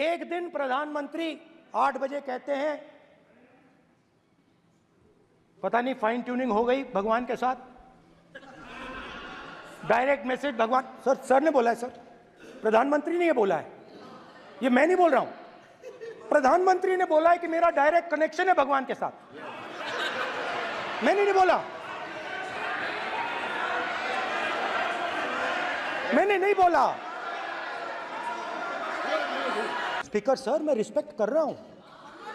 एक दिन प्रधानमंत्री 8 बजे कहते हैं, पता नहीं फाइन ट्यूनिंग हो गई भगवान के साथ, डायरेक्ट मैसेज भगवान सर ने बोला है, सर प्रधानमंत्री ने ये बोला है, ये मैं नहीं बोल रहा हूं, प्रधानमंत्री ने बोला है कि मेरा डायरेक्ट कनेक्शन है भगवान के साथ, मैंने नहीं बोला, मैंने नहीं बोला। स्पीकर सर, मैं रिस्पेक्ट कर रहा हूं,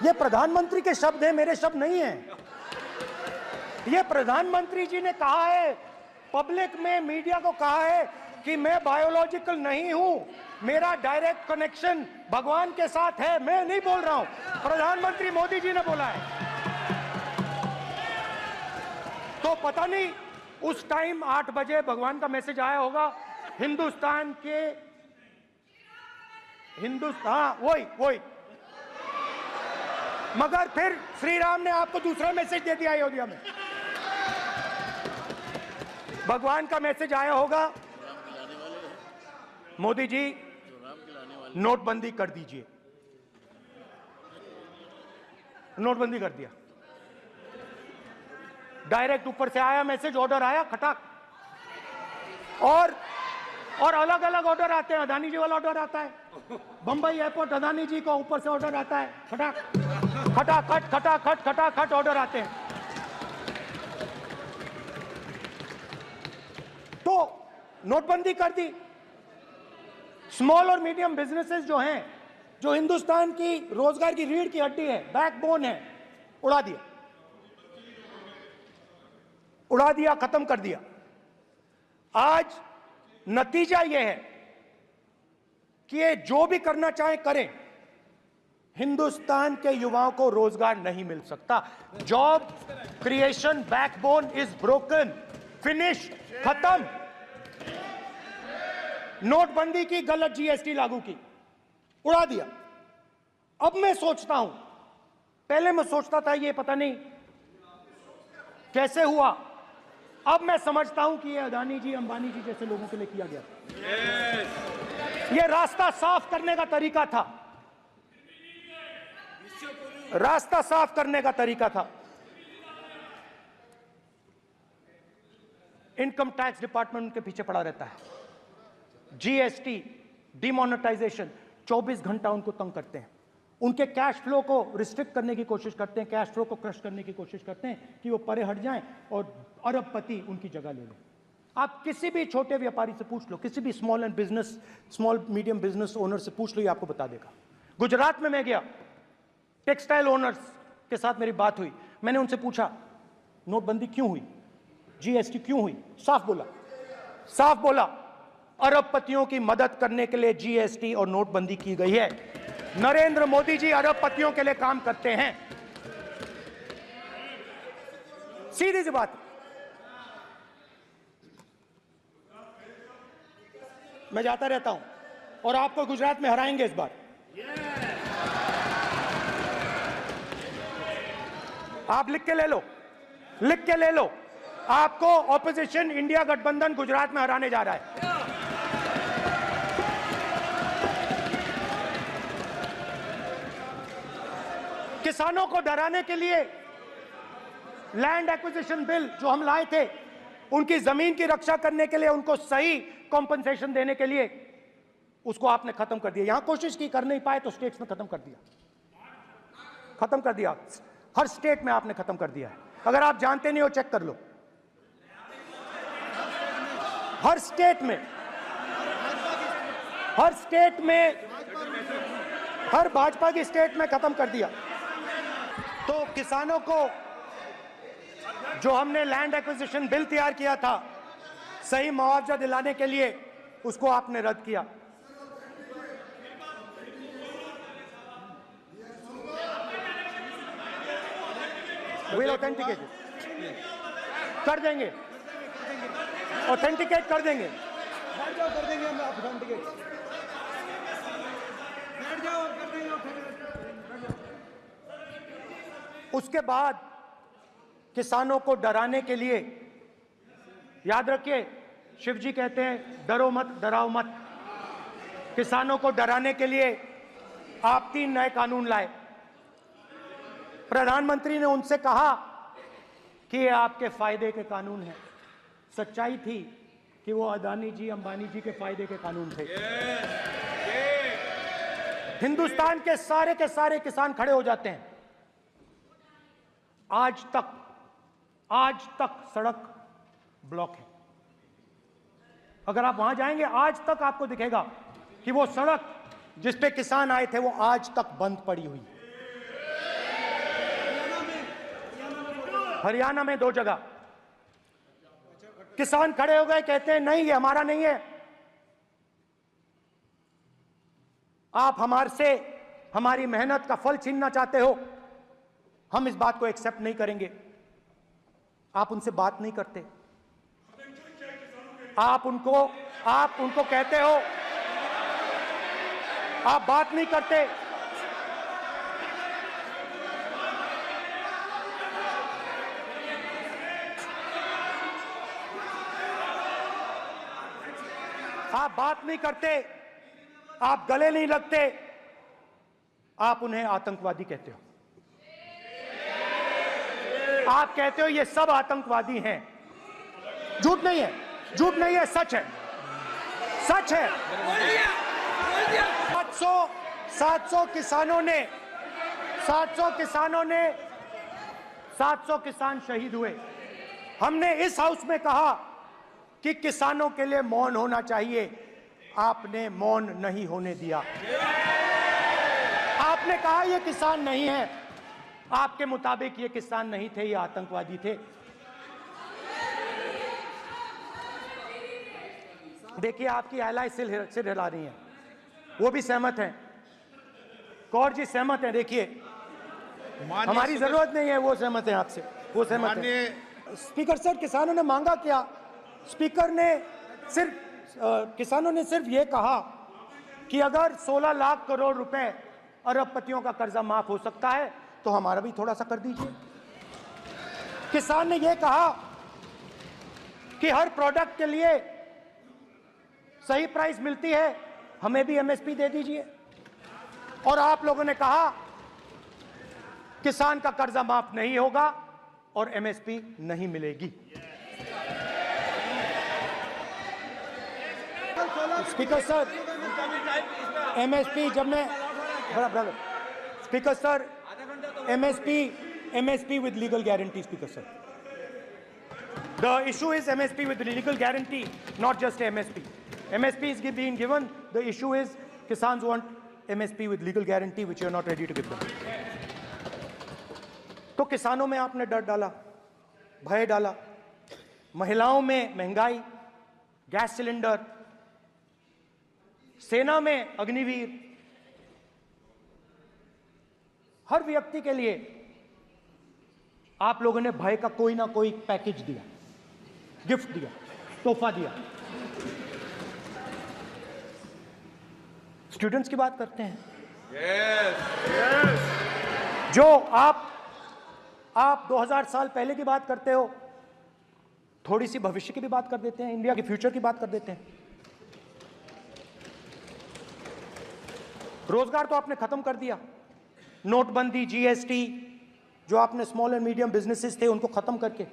ये प्रधानमंत्री के शब्द हैं, मेरे शब्द नहीं हैं। ये प्रधानमंत्री जी ने कहा है, पब्लिक में मीडिया को कहा है कि मैं बायोलॉजिकल नहीं हूं, मेरा डायरेक्ट कनेक्शन भगवान के साथ है, मैं नहीं बोल रहा हूं, प्रधानमंत्री मोदी जी ने बोला है। तो पता नहीं उस टाइम 8 बजे भगवान का मैसेज आया होगा हिंदुस्तान, वही मगर फिर श्री राम ने आपको दूसरा मैसेज दे दिया अयोध्या में, भगवान का मैसेज आया होगा, मोदी जी नोटबंदी कर दीजिए, नोटबंदी कर दिया, डायरेक्ट ऊपर से आया मैसेज, ऑर्डर आया खटाक, और अलग अलग ऑर्डर आते हैं, अदानी जी वाला ऑर्डर आता है, बंबई एयरपोर्ट अदानी जी को ऊपर से ऑर्डर आता है, खटाखट ऑर्डर आते हैं। तो नोटबंदी कर दी, स्मॉल और मीडियम बिजनेसेस जो हैं, जो हिंदुस्तान की रोजगार की रीढ़ की हड्डी है, बैकबोन है, उड़ा दिया, खत्म कर दिया। आज नतीजा यह है कि ये जो भी करना चाहे करें, हिंदुस्तान के युवाओं को रोजगार नहीं मिल सकता। Job creation backbone is broken, finish, खत्म। नोटबंदी की, गलत जीएसटी लागू की, उड़ा दिया। अब मैं सोचता हूं, पहले मैं सोचता था ये पता नहीं कैसे हुआ, अब मैं समझता हूं कि ये अदानी जी, अंबानी जी जैसे लोगों के लिए किया गया था। ये रास्ता साफ करने का तरीका था, रास्ता साफ करने का तरीका था। इनकम टैक्स डिपार्टमेंट उनके पीछे पड़ा रहता है, जीएसटी, डिमोनेटाइजेशन, 24 घंटा उनको तंग करते हैं, उनके कैश फ्लो को रिस्ट्रिक्ट करने की कोशिश करते हैं, कैश फ्लो को क्रश करने की कोशिश करते हैं कि वो परे हट जाएं और अरबपति उनकी जगह ले लें। आप किसी भी छोटे व्यापारी से पूछ लो, किसी भी स्मॉल मीडियम बिजनेस ओनर से पूछ लो, ये आपको बता देगा। गुजरात में मैं गया, टेक्सटाइल ओनर्स के साथ मेरी बात हुई, मैंने उनसे पूछा नोटबंदी क्यों हुई, जीएसटी क्यों हुई, साफ बोला अरबपतियों की मदद करने के लिए जीएसटी और नोटबंदी की गई है। नरेंद्र मोदी जी अरबपतियों के लिए काम करते हैं, सीधी सी बात। मैं जाता रहता हूं और आपको गुजरात में हराएंगे इस बार। आप लिख के ले लो, आपको ऑपोजिशन इंडिया गठबंधन गुजरात में हराने जा रहा है। किसानों को डराने के लिए लैंड एक्विजिशन बिल जो हम लाए थे, उनकी जमीन की रक्षा करने के लिए, उनको सही कॉम्पनसेशन देने के लिए, उसको आपने खत्म कर दिया। यहां कोशिश की, कर नहीं पाए तो स्टेट्स में खत्म कर दिया, हर स्टेट में आपने खत्म कर दिया है। अगर आप जानते नहीं हो चेक कर लो, हर स्टेट में, हर भाजपा की स्टेट में खत्म कर दिया। तो किसानों को जो हमने लैंड एक्विजिशन बिल तैयार किया था सही मुआवजा दिलाने के लिए, उसको आपने रद्द किया। विल ऑथेंटिकेट कर देंगे, ऑथेंटिकेट कर देंगे, हम ऑथेंटिकेट उसके बाद किसानों को डराने के लिए, याद रखिए शिव जी कहते हैं डरो मत डराओ मत, किसानों को डराने के लिए आप 3 नए कानून लाए। प्रधानमंत्री ने उनसे कहा कि ये आपके फायदे के कानून हैं। सच्चाई थी कि वो अदानी जी, अंबानी जी के फायदे के कानून थे। हिंदुस्तान के सारे किसान खड़े हो जाते हैं। आज तक सड़क ब्लॉक है। अगर आप वहां जाएंगे, आज तक आपको दिखेगा कि वो सड़क जिस पे किसान आए थे वो आज तक बंद पड़ी हुई। हरियाणा में 2 जगह किसान खड़े हो गए, कहते हैं नहीं, ये हमारा नहीं है। आप हमारी मेहनत का फल छीनना चाहते हो, हम इस बात को एक्सेप्ट नहीं करेंगे। आप उनसे बात नहीं करते। आप उनको कहते हो, आप बात नहीं करते। आप बात नहीं करते, आप गले नहीं लगते, आप उन्हें आतंकवादी कहते हो। आप कहते हो ये सब आतंकवादी हैं। झूठ नहीं है, झूठ नहीं है, सच है, सच है। 700 किसान शहीद हुए। हमने इस हाउस में कहा कि किसानों के लिए मौन होना चाहिए। आपने मौन नहीं होने दिया। आपने कहा ये किसान नहीं है। आपके मुताबिक ये किसान नहीं थे, ये आतंकवादी थे। देखिए, आपकी एलाय सिर हिला रही है, वो भी सहमत हैं। कौर जी सहमत हैं। देखिए, हमारी जरूरत नहीं है, वो सहमत हैं आपसे, वो सहमत हैं। स्पीकर सर, किसानों ने मांगा क्या? स्पीकर ने किसानों ने सिर्फ ये कहा कि अगर 16 लाख करोड़ रुपए अरबपतियों का कर्जा माफ हो सकता है तो हमारा भी थोड़ा सा कर दीजिए। किसान ने ये कहा कि हर प्रोडक्ट के लिए सही प्राइस मिलती है, हमें भी एमएसपी दे दीजिए। और आप लोगों ने कहा किसान का कर्जा माफ नहीं होगा और एमएसपी नहीं मिलेगी। स्पीकर सर, एमएसपी जब मैं speaker sir, MSP with legal guarantee, Speaker sir. The issue is MSP with legal guarantee, not just MSP. MSP is being given. The issue is Kisans want MSP with legal guarantee, which you are not ready to give them. तो किसानों में आपने डर डाला, भय डाला, महिलाओं में महंगाई, गैस सिलेंडर, सेना में अग्निवीर, हर व्यक्ति के लिए आप लोगों ने भय का कोई ना कोई पैकेज दिया, गिफ्ट दिया, तोहफा दिया। स्टूडेंट्स की बात करते हैं। जो आप 2000 साल पहले की बात करते हो, थोड़ी सी भविष्य की भी बात कर देते हैं, इंडिया के फ्यूचर की बात कर देते हैं। रोजगार तो आपने खत्म कर दिया। नोटबंदी, जीएसटी, जो आपने स्मॉल एंड मीडियम बिजनेसेस थे उनको खत्म करके,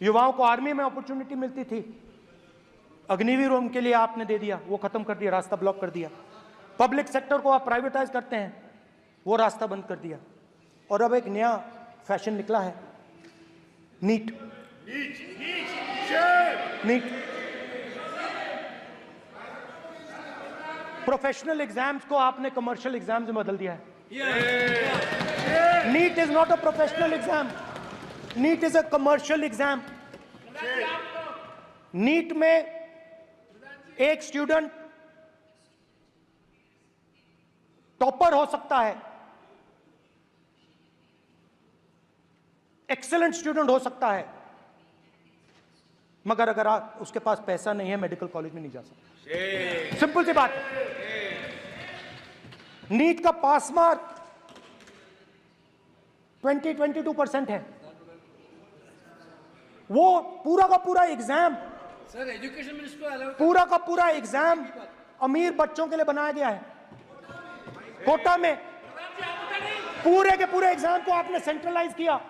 युवाओं को आर्मी में अपॉर्चुनिटी मिलती थी, अग्निवीर उनके लिए आपने दे दिया, वो खत्म कर दिया, रास्ता ब्लॉक कर दिया। पब्लिक सेक्टर को आप प्राइवेटाइज करते हैं, वो रास्ता बंद कर दिया। और अब एक नया फैशन निकला है, नीट। प्रोफेशनल एग्जाम्स को आपने कमर्शियल एग्जाम्स में बदल दिया है। NEET is not a professional exam, NEET is a commercial exam. NEET में एक स्टूडेंट टॉपर हो सकता है, एक्सीलेंट स्टूडेंट हो सकता है, मगर अगर उसके पास पैसा नहीं है, मेडिकल कॉलेज में नहीं जा सकता। सिंपल सी बात है। नीट का पास मार्क 22% है। वो पूरा का पूरा एग्जाम, सर एजुकेशन मिनिस्टर पूरा का पूरा एग्जाम अमीर बच्चों के लिए बनाया गया है। कोटा में पूरे के पूरे एग्जाम को आपने सेंट्रलाइज किया।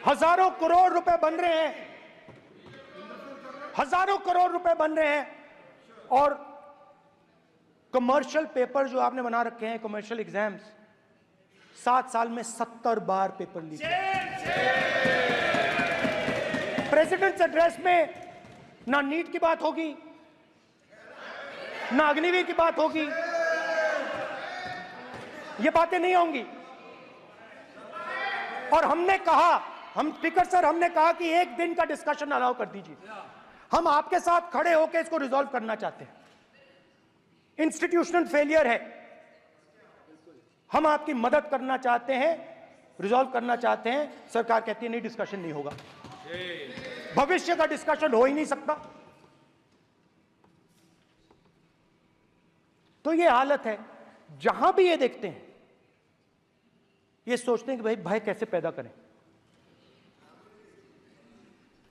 हजारों करोड़ रुपए बन रहे हैं, हजारों करोड़ रुपए बन रहे हैं, और कमर्शियल पेपर जो आपने बना रखे हैं, कमर्शियल एग्जाम्स, 7 साल में 70 बार पेपर लीक। प्रेसिडेंट्स एड्रेस में ना नीट की बात होगी, ना अग्निवीर की बात होगी, ये बातें नहीं होंगी। और हमने कहा, हम स्पीकर सर, हमने कहा कि एक दिन का डिस्कशन अलाउ कर दीजिए। हम आपके साथ खड़े होकर इसको रिजॉल्व करना चाहते हैं। इंस्टीट्यूशनल फेलियर है, हम आपकी मदद करना चाहते हैं, रिजॉल्व करना चाहते हैं। सरकार कहती है नहीं, डिस्कशन नहीं होगा, भविष्य का डिस्कशन हो ही नहीं सकता। तो ये हालत है। जहां भी ये देखते हैं, ये सोचते हैं कि भाई भय कैसे पैदा करें,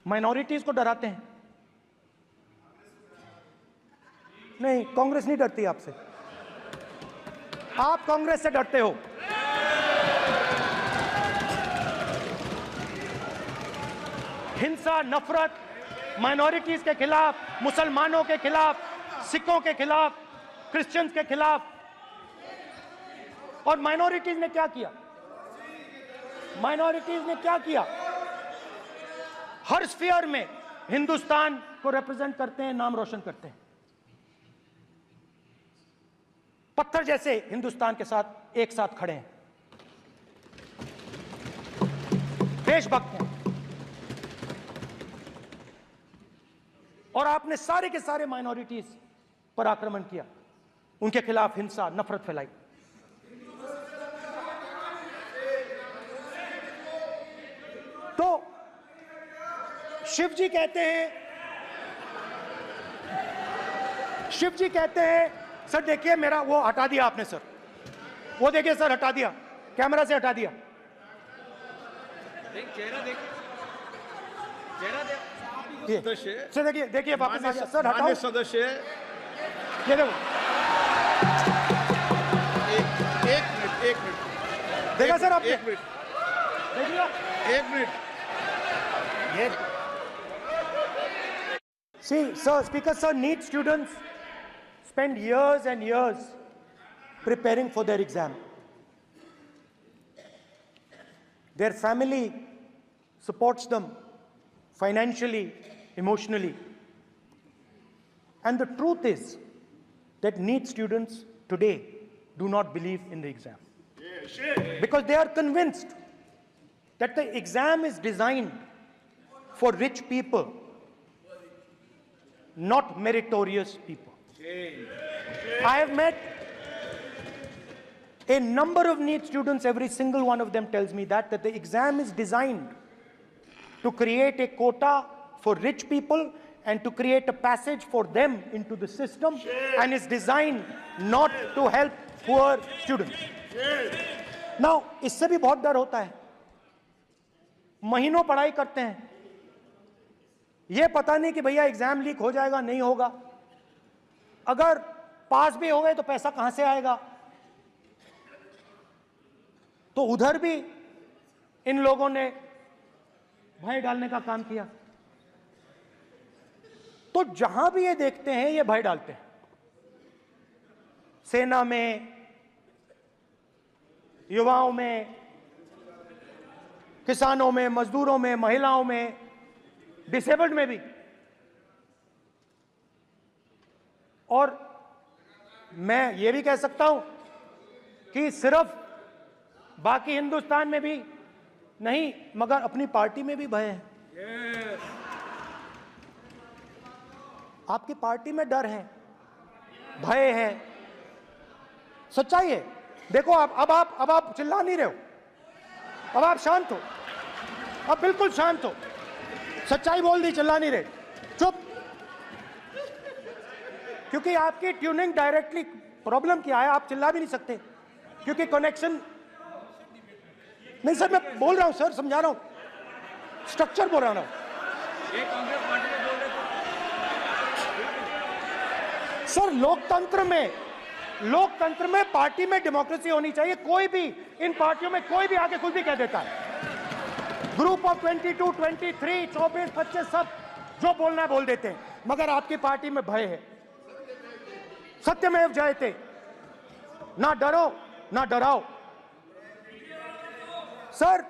माइनॉरिटीज को डराते हैं। नहीं, कांग्रेस नहीं डरती आपसे, आप कांग्रेस से डरते हो। हिंसा, नफरत माइनॉरिटीज के खिलाफ, मुसलमानों के खिलाफ, सिखों के खिलाफ, क्रिश्चियंस के खिलाफ। और माइनॉरिटीज ने क्या किया? माइनॉरिटीज ने क्या किया? हर स्फीयर में हिंदुस्तान को रिप्रेजेंट करते हैं, नाम रोशन करते हैं। पत्थर जैसे हिंदुस्तान के साथ एक साथ खड़े हैं, देशभक्त हैं। और आपने सारे के सारे माइनॉरिटीज पर आक्रमण किया, उनके खिलाफ हिंसा, नफरत फैलाई। तो शिव जी कहते हैं, सर देखिए मेरा वो हटा दिया आपने सर, वो देखिए सर हटा दिया, कैमरा से हटा दिया। चेहरा देखिए, सर देखिए वापस आ गया सर, हटाओ सदस्य। ये देखो, एक मिनट देखा सर आपने? एक मिनट देख लिया? एक minute. See, sir, Speaker sir, NEET students spend years and years preparing for their exam. Their family supports them financially, emotionally. And the truth is that NEET students today do not believe in the exam. Because they are convinced that the exam is designed for rich people, not meritorious people. I have met a number of NEET students, every single one of them tells me that the exam is designed to create a quota for rich people and to create a passage for them into the system, and is designed not to help poor students. Now, इससे भी बहुत डर होता है। महीनों पढ़ाई करते हैं, ये पता नहीं कि भैया एग्जाम लीक हो जाएगा, नहीं होगा, अगर पास भी हो गए तो पैसा कहां से आएगा। तो उधर भी इन लोगों ने भय डालने का काम किया। तो जहां भी ये देखते हैं ये भय डालते हैं। सेना में, युवाओं में, किसानों में, मजदूरों में, महिलाओं में, डिसेबल्ड में भी। और मैं ये भी कह सकता हूं कि सिर्फ बाकी हिंदुस्तान में भी नहीं, मगर अपनी पार्टी में भी भय है। आपकी पार्टी में डर है, भय है, सच्चाई है। देखो अब आप चिल्ला नहीं रहे हो, अब आप शांत हो, अब बिल्कुल शांत हो, सच्चाई बोल दी, चिल्ला नहीं रहे, चुप। क्योंकि आपकी ट्यूनिंग डायरेक्टली, प्रॉब्लम क्या है, आप चिल्ला भी नहीं सकते क्योंकि कनेक्शन नहीं। सर मैं बोल रहा हूं सर, समझा रहा हूं, स्ट्रक्चर बोल रहा हूं। सर लोकतंत्र में पार्टी में डेमोक्रेसी होनी चाहिए। कोई भी इन पार्टियों में कोई भी आके कुछ भी कह देता है। ग्रुप ऑफ 22, 23, 24, 25 सब जो बोलना है बोल देते हैं, मगर आपकी पार्टी में भय है। सत्यमेव जयते, ना डरो ना डराओ। सर